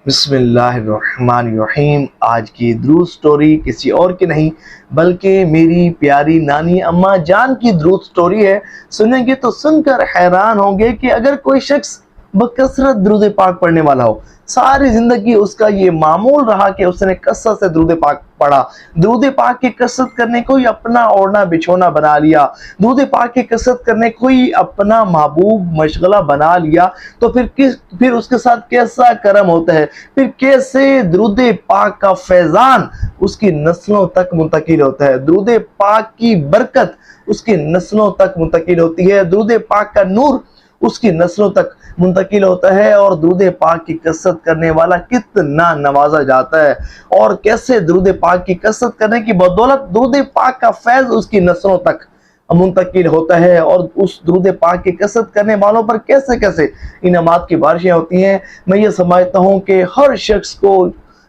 بسم اللہ الرحمن الرحیم۔ آج کی درود سٹوری کسی اور کی نہیں بلکہ میری پیاری نانی اماں جان کی درود سٹوری ہے۔ سنیں گے تو سن کر حیران ہوں گے کہ اگر کوئی شخص بکثرت درود پاک پڑھنے والا ہو، ساری زندگی اس کا یہ معمول رہا کہ اس نے کثرت سے درود پاک پڑھا، درود پاک کی کثرت کرنے کوئی اپنا اوڑھنا بچھونا بنا لیا، درود پاک کی کثرت کرنے کوئی اپنا محبوب مشغلہ بنا لیا، تو پھر اس کے ساتھ کیسا کرم ہوتا ہے، پھر کیسے درود پاک کا فیضان اس کی نسلوں تک منتقل ہوتا ہے، درود پاک کی برکت اس کی نسلوں تک منتقل ہوتی ہے، درود پاک کا نور اس کی نسلوں تک منتقل ہوتا ہے، اور درود پاک کی کثرت کرنے والا کتنا نوازا جاتا ہے، اور کیسے درود پاک کی کثرت کرنے کی بدولت درود پاک کا فیض اس کی نسلوں تک منتقل ہوتا ہے، اور اس درود پاک کی کثرت کرنے والوں پر کیسے کیسے انعامات کی بارشیں ہوتی ہیں۔ میں یہ سمجھتا ہوں کہ ہر شخص کو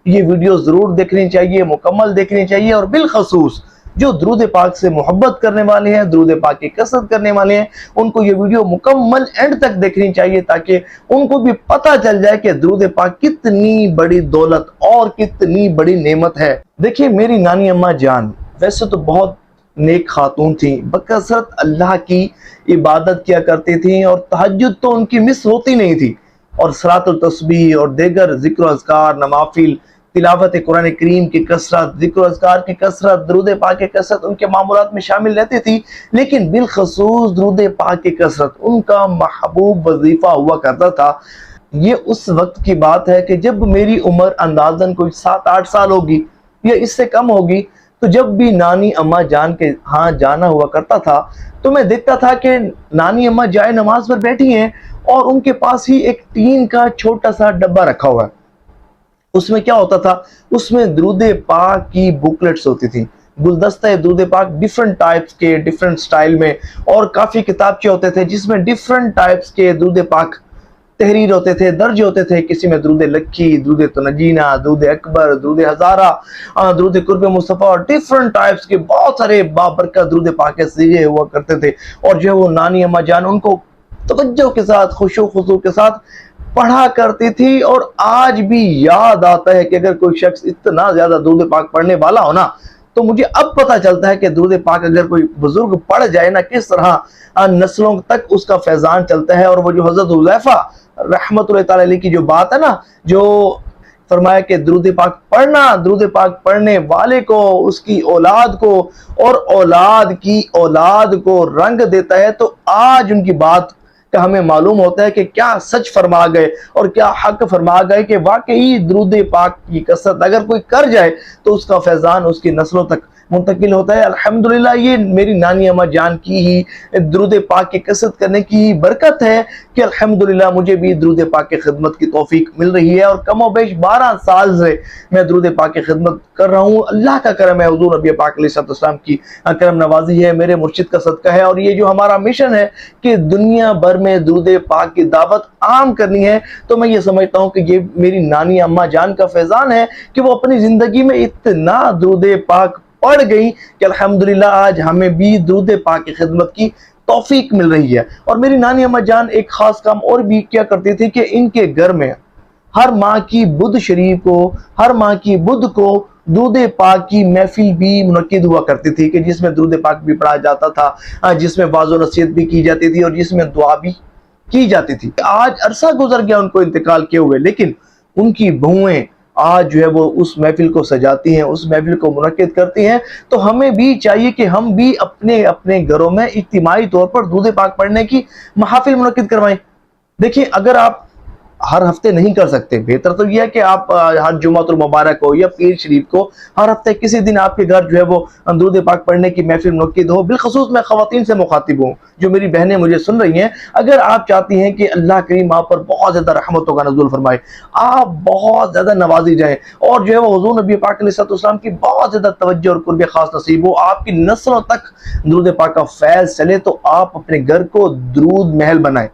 یہ ویڈیو ضرور دیکھنی چاہیے، مکمل دیکھنی چاہیے، اور بالخصوص جو درود پاک سے محبت کرنے والے ہیں، درود پاک کی کثرت کرنے والے ہیں، ان کو یہ ویڈیو مکمل اینڈ تک دیکھنی چاہیے تاکہ ان کو بھی پتہ چل جائے کہ درود پاک کتنی بڑی دولت اور کتنی بڑی نعمت ہے۔ دیکھیے، میری نانی اماں جان ویسے تو بہت نیک خاتون تھیں، بکثرت اللہ کی عبادت کیا کرتی تھیں، اور تہجد تو ان کی مس ہوتی نہیں تھی، اور صلاۃ التسبیح اور دیگر ذکر و اذکار، نوافل، تلاوت قرآن کریم کی کثرت، ذکر و اذکار کی کثرت، درود پاک کی کثرت ان کے معمولات میں شامل رہتی تھی، لیکن بالخصوص درود پاک کی کثرت ان کا محبوب وظیفہ ہوا کرتا تھا۔ یہ اس وقت کی بات ہے کہ جب میری عمر اندازاً کوئی 7-8 سال ہوگی یا اس سے کم ہوگی، تو جب بھی نانی اماں جان کے ہاں جانا ہوا کرتا تھا تو میں دیکھتا تھا کہ نانی اماں جائے نماز پر بیٹھی ہیں، اور ان کے پاس ہی ایک ٹین کا چھوٹا سا ڈبہ رکھا ہوا ہے۔ اس میں کیا ہوتا تھا؟ اس میں درود پاک کی بکلیٹس ہوتی تھیں، گلدستہ درود پاک ڈیفرنٹ ٹائپس کے، ڈیفرنٹ سٹائل میں، اور کافی کتابچے ہوتے تھے جس میں ڈیفرنٹ ٹائپس کے درود پاک تحریر ہوتے تھے، درج ہوتے تھے، کسی میں درود لکھی، درود تنجینہ، درود اکبر، درود ہزارہ، درود قرب مصطفیٰ، اور ڈیفرنٹ ٹائپس کے بہت سارے بابرکت درود پاک کے سیغے ہوا کرتے تھے، اور جو وہ نانی اماں جان ان کو توجہ کے ساتھ، خشوع و خضوع کے ساتھ پڑھا کرتی تھی۔ اور آج بھی یاد آتا ہے کہ اگر کوئی شخص اتنا زیادہ درود پاک پڑھنے والا ہو نا، تو مجھے اب پتہ چلتا ہے کہ درود پاک اگر کوئی بزرگ پڑھ جائے نا، کس طرح نسلوں تک اس کا فیضان چلتا ہے۔ اور وہ جو حضرت حذیفہ رحمۃ اللہ تعالی علیہ کی جو بات ہے نا، جو فرمایا کہ درود پاک پڑھنا درود پاک پڑھنے والے کو، اس کی اولاد کو اور اولاد کی اولاد کو رنگ دیتا ہے، تو آج ان کی بات کا ہمیں معلوم ہوتا ہے کہ کیا سچ فرما گئے اور کیا حق فرما گئے، کہ واقعی درود پاک کی کثرت اگر کوئی کر جائے تو اس کا فیضان اس کی نسلوں تک منتقل ہوتا ہے۔ الحمدللہ یہ میری نانی اماں جان کی ہی درود پاک کی کثرت کرنے کی برکت ہے کہ الحمدللہ مجھے بھی درود پاک کی خدمت کی توفیق مل رہی ہے، اور کم و بیش 12 سال سے میں درود پاک کی خدمت کر رہا ہوں۔ اللہ کا کرم ہے، حضور نبی پاک علیہ السلام کی کرم نوازی ہے، میرے مرشد کا صدقہ ہے، اور یہ جو ہمارا مشن ہے کہ دنیا بھر میں درود پاک کی دعوت عام کرنی ہے، تو میں یہ سمجھتا ہوں کہ یہ میری نانی اماں جان کا فیضان ہے کہ وہ اپنی زندگی میں اتنا درود پاک پڑھ گئی کہ الحمدللہ آج ہمیں بھی درود پاک کی خدمت کی توفیق مل رہی ہے۔ اور میری نانی اماں جان ایک خاص کام اور بھی کیا کرتی تھی کہ ان کے گھر میں ہر ماہ کی بدھ شریف کو، ہر ماہ کی بدھ کو درود پاک کی محفل بھی منعقد ہوا کرتی تھی، کہ جس میں درود پاک بھی پڑھا جاتا تھا، جس میں واعظ و نصیحت بھی کی جاتی تھی، اور جس میں دعا بھی کی جاتی تھی۔ آج عرصہ گزر گیا ان کو انتقال کیے ہوئے، لیکن ان کی بہویں آج جو ہے وہ اس محفل کو سجاتی ہیں، اس محفل کو منعقد کرتی ہیں۔ تو ہمیں بھی چاہیے کہ ہم بھی اپنے گھروں میں اجتماعی طور پر درود پاک پڑھنے کی محافل منعقد کروائیں۔ دیکھیں، اگر آپ ہر ہفتے نہیں کر سکتے، بہتر تو یہ ہے کہ آپ ہر جمعۃ المبارک کو یا پیر شریف کو ہر ہفتے کسی دن آپ کے گھر جو ہے وہ درود پاک پڑھنے کی محفل منعقد ہو۔ بالخصوص میں خواتین سے مخاطب ہوں، جو میری بہنیں مجھے سن رہی ہیں، اگر آپ چاہتی ہیں کہ اللہ کریم آپ پر بہت زیادہ رحمتوں کا نزول فرمائے، آپ بہت زیادہ نوازی جائیں، اور جو ہے وہ حضور نبی پاک علیہ السلام کی بہت زیادہ توجہ اور قرب خاص نصیب ہو، آپ کی نسلوں تک درود پاک کا فیض چلے، تو آپ اپنے گھر کو درود محل بنائیں۔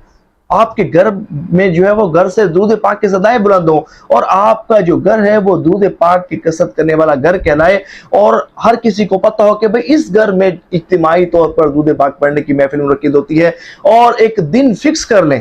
آپ کے گھر میں جو ہے وہ گھر سے درود پاک کے صدائیں بلند ہوں، اور آپ کا جو گھر ہے وہ درود پاک کی کثرت کرنے والا گھر کہلائے، اور ہر کسی کو پتہ ہو کہ بھئی اس گھر میں اجتماعی طور پر درود پاک پڑھنے کی محفل منعقد ہوتی ہے۔ اور ایک دن فکس کر لیں،